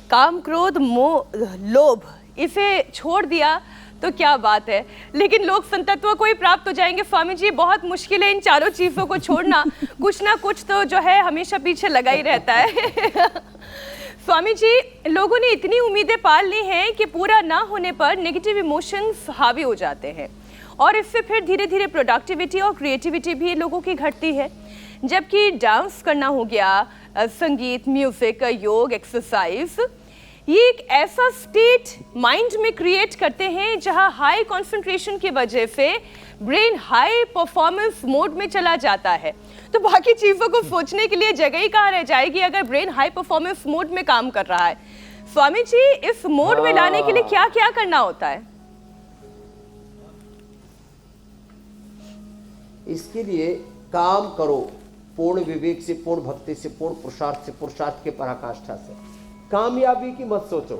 काम, क्रोध, मोह, लोभ, इसे छोड़ दिया तो क्या बात है। लेकिन लोग संतत्व को ही प्राप्त हो जाएंगे। स्वामी जी, बहुत मुश्किल है इन चारों चीज़ों को छोड़ना। कुछ ना कुछ तो जो है हमेशा पीछे लगा ही रहता है। स्वामी जी, लोगों ने इतनी उम्मीदें पाल ली हैं कि पूरा ना होने पर नेगेटिव इमोशंस हावी हो जाते हैं और इससे फिर धीरे धीरे प्रोडक्टिविटी और क्रिएटिविटी भी लोगों की घटती है। जबकि डांस करना हो गया, संगीत, म्यूजिक, योग, एक्सरसाइज, ये एक ऐसा स्टेट माइंड में क्रिएट करते हैं जहां हाई कंसंट्रेशन की वजह से ब्रेन हाई परफॉर्मेंस मोड में चला जाता है। तो बाकी चीज़ों को सोचने के लिए जगह ही कहाँ रह जाएगी अगर ब्रेन हाई परफॉर्मेंस मोड में काम कर रहा है। स्वामी जी, इस मोड में लाने के लिए क्या क्या करना होता है? इसके लिए काम करो पूर्ण विवेक से, पूर्ण भक्ति से, पूर्ण पुरुषार्थ से, पुरुषार्थ के पराकाष्ठा से। कामयाबी की मत सोचो।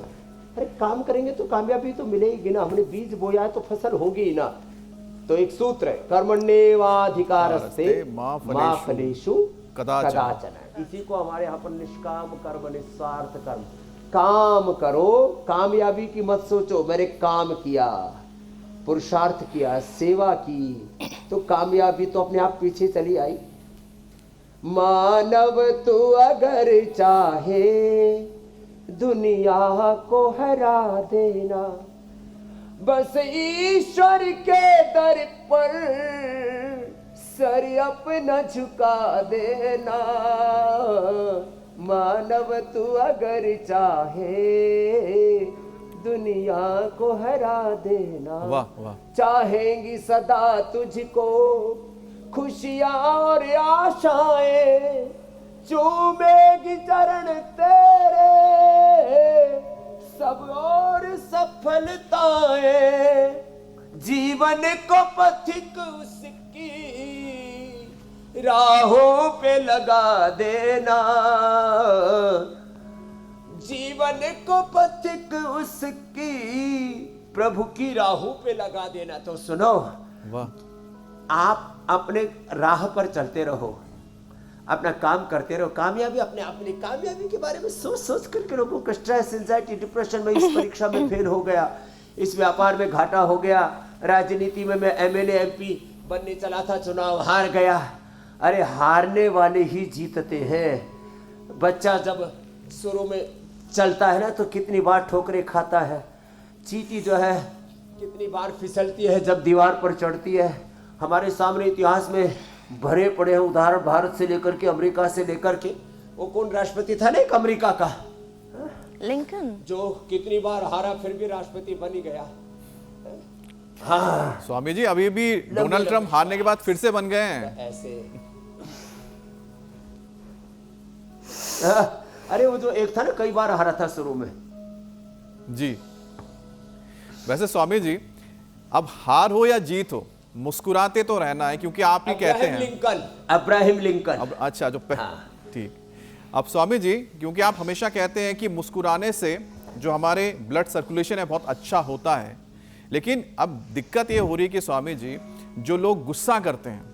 अरे काम करेंगे तो कामयाबी तो मिलेगी ना, हमने बीज बोया है तो फसल होगी ही ना। तो एक सूत्र है, कर्मण्येवाधिकारस्ते मा फलेषु कदाचन। इसी को हमारे यहाँ पर निष्काम कर्म, निस्वार्थ कर्म। काम करो, कामयाबी की मत सोचो। मैंने काम किया, पुरुषार्थ किया, सेवा की, तो कामयाबी तो अपने आप पीछे चली आई। मानव तू अगर चाहे दुनिया को हरा देना, बस ईश्वर के दर पर सर अपना झुका देना। मानव तू अगर चाहे दुनिया को हरा देना। वाह वाह। चाहेंगी सदा तुझको खुशियां और आशाएं, चूमेगी चरण तेरे सब और सफलताएं। जीवन को पथिक उसकी राहों पे लगा देना। जीवन को पथिक उसकी प्रभु की राहों पे लगा देना। तो सुनो, वाह, आप अपने राह पर चलते रहो, अपना काम करते रहो। कामयाबी अपने आप में, कामयाबी के बारे में सोच सोच करके लोगों को स्ट्रेस, एंजाइटी, डिप्रेशन में, इस परीक्षा में फेल हो गया, इस व्यापार में घाटा हो गया, राजनीति में मैं एमएलए एमपी बनने चला था, चुनाव हार गया। अरे हारने वाले ही जीतते हैं। बच्चा जब शुरू में चलता है ना तो कितनी बार ठोकरें खाता है। चींटी जो है कितनी बार फिसलती है जब दीवार पर चढ़ती है। हमारे सामने इतिहास में भरे पड़े हैं उदाहरण, भारत से लेकर के अमेरिका से लेकर के, वो कौन राष्ट्रपति था ना एक अमेरिका का, लिंकन, जो कितनी बार हारा फिर भी राष्ट्रपति बन ही गया। हाँ स्वामी जी, अभी भी डोनाल्ड ट्रंप हारने के बाद फिर से बन गए हैं ऐसे। अरे वो जो एक था ना, कई बार हारा था शुरू में जी। वैसे स्वामी जी, अब हार हो या जीत हो, मुस्कुराते तो रहना है, क्योंकि आप ही कहते हैं अब्राहम लिंकन। अब अच्छा, जो हाँ। ठीक। अब स्वामी जी, क्योंकि आप हमेशा कहते हैं कि मुस्कुराने से जो हमारे ब्लड सर्कुलेशन है बहुत अच्छा होता है, लेकिन अब दिक्कत ये हो रही है कि स्वामी जी, जो लोग गुस्सा करते हैं,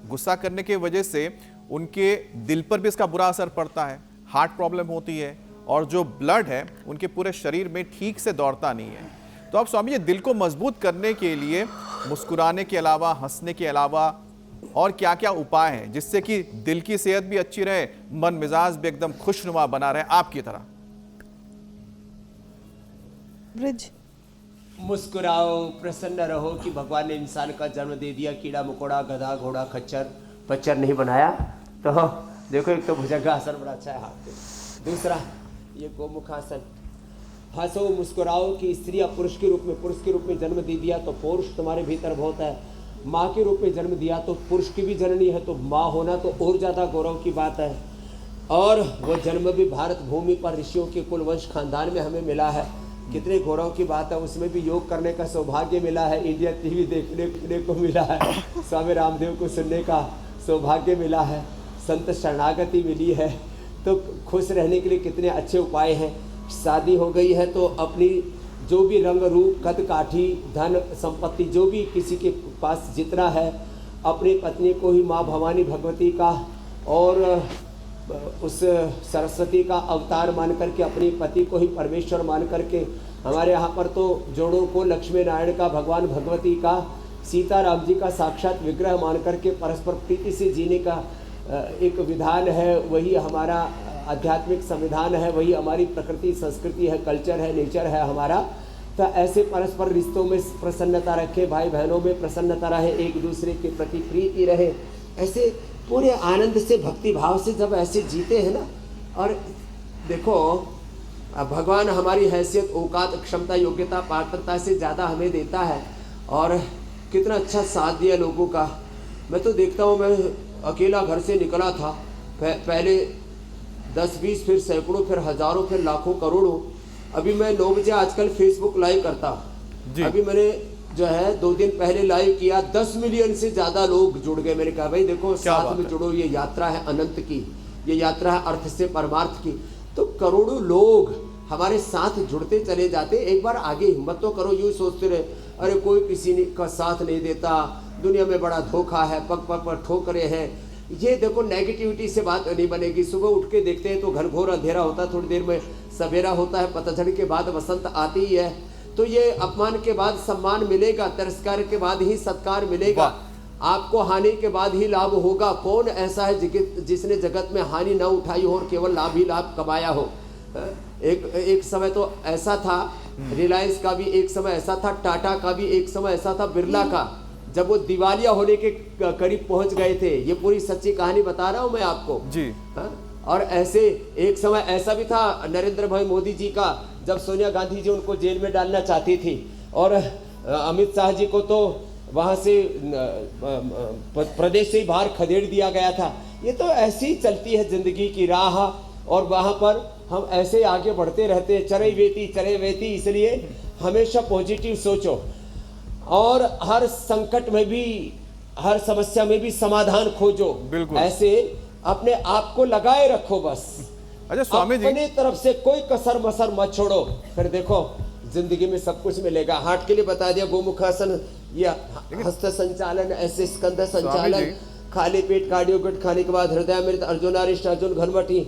गुस्सा करने की वजह से उनके दिल पर भी इसका बुरा असर पड़ता है, हार्ट प्रॉब्लम होती है, और जो ब्लड है उनके पूरे शरीर में ठीक से दौड़ता नहीं है। तो अब स्वामी जी, दिल को मजबूत करने के लिए मुस्कुराने के अलावा, हंसने के अलावा और क्या क्या उपाय हैं जिससे कि दिल की सेहत भी अच्छी रहे, मन मिजाज भी एकदम खुशनुमा बना रहे आपकी तरह? ब्रिज, मुस्कुराओ, प्रसन्न रहो कि भगवान ने इंसान का जन्म दे दिया, कीड़ा मकोड़ा, गधा घोड़ा खच्चर पच्चर नहीं बनाया। तो देखो, एक तो भुजंगासन बड़ा अच्छा है हाथ पे, दूसरा ये गोमुखासन। हंसो, मुस्कुराओ कि स्त्री या पुरुष के रूप में जन्म दे दिया तो पुरुष तुम्हारे भीतर बहुत है। माँ के रूप में जन्म दिया तो पुरुष की भी जननी है, तो माँ होना तो और ज़्यादा गौरव की बात है। और वो जन्म भी भारत भूमि पर ऋषियों के कुलवंश खानदान में हमें मिला है, कितने गौरव की बात है। उसमें भी योग करने का सौभाग्य मिला है, इंडिया टीवी देखने को मिला है, स्वामी रामदेव को सुनने का सौभाग्य मिला है, संत शरणागति मिली है। तो खुश रहने के लिए कितने अच्छे उपाय हैं। शादी हो गई है तो अपनी जो भी रंग रूप, कद काठी, धन संपत्ति जो भी किसी के पास जितना है, अपनी पत्नी को ही माँ भवानी भगवती का और उस सरस्वती का अवतार मान करके, अपने पति को ही परमेश्वर मान करके, हमारे यहाँ पर तो जोड़ों को लक्ष्मी नारायण का, भगवान भगवती का, सीता राम जी का साक्षात विग्रह मान करके परस्पर प्रीति से जीने का एक विधान है। वही हमारा आध्यात्मिक संविधान है, वही हमारी प्रकृति संस्कृति है, कल्चर है, नेचर है हमारा। तो ऐसे परस्पर रिश्तों में प्रसन्नता रखे, भाई बहनों में प्रसन्नता रहे, एक दूसरे के प्रति प्रीति रहे, ऐसे पूरे आनंद से भक्ति भाव से जब ऐसे जीते हैं ना। और देखो भगवान हमारी हैसियत, औकात, क्षमता, योग्यता, पात्रता से ज़्यादा हमें देता है, और कितना अच्छा साथ दिया लोगों का। मैं तो देखता हूँ, मैं अकेला घर से निकला था, पहले 10-20, फिर सैकड़ों, फिर हज़ारों, फिर लाखों, करोड़ों। अभी मैं 9 बजे आजकल फेसबुक लाइव करता। अभी मैंने जो है 2 दिन पहले लाइव किया, 10 मिलियन से ज़्यादा लोग जुड़ गए। मैंने कहा भाई देखो, साथ में जुड़ो, ये यात्रा है अनंत की, ये यात्रा है अर्थ से परमार्थ की। तो करोड़ों लोग हमारे साथ जुड़ते चले जाते। एक बार आगे हिम्मत तो करो। यूँ सोचते रहे अरे कोई किसी का साथ नहीं देता, दुनिया में बड़ा धोखा है, पग पग पर ठोकरे हैं। ये देखो नेगेटिविटी से बात नहीं बनेगी। सुबह उठ के देखते हैं तो घनघोर अंधेरा होता है, थोड़ी देर में सवेरा होता है, पतझड़ के बाद वसंत आती ही है। तो ये अपमान के बाद सम्मान मिलेगा, तिरस्कार के बाद ही सत्कार मिलेगा, आपको हानि के बाद ही लाभ होगा। कौन ऐसा है जिसने जगत में हानि न उठाई हो और केवल लाभ ही लाभ कमाया हो। एक समय तो ऐसा था, रिलायंस का भी एक समय ऐसा था, टाटा का भी एक समय ऐसा था, बिरला का, जब वो दिवालिया होने के करीब पहुंच गए थे। ये पूरी सच्ची कहानी बता रहा हूं मैं आपको जी। और ऐसे एक समय ऐसा भी था नरेंद्र भाई मोदी जी का, जब सोनिया गांधी जी उनको जेल में डालना चाहती थी, और अमित शाह जी को तो वहाँ से प्रदेश से ही बाहर खदेड़ दिया गया था। ये तो ऐसी ही चलती है जिंदगी की राह, और वहाँ पर हम ऐसे आगे बढ़ते रहते हैं, चरे वेती। इसलिए हमेशा पॉजिटिव सोचो, और हर संकट में भी, हर समस्या में भी समाधान खोजो। बिल्कुल ऐसे अपने आप को लगाए रखो बस। अच्छा स्वामी जी, अपनी तरफ से कोई कसर मसर मत छोड़ो, फिर देखो जिंदगी में सब कुछ मिलेगा। हार्ट के लिए बता दिया गोमुखासन, या हस्त संचालन, ऐसे स्कंद संचालन, खाली पेट कार्डियोगट खाने के बाद हृदयामृत, अर्जुनारिष्ट, अर्जुन घनवटी,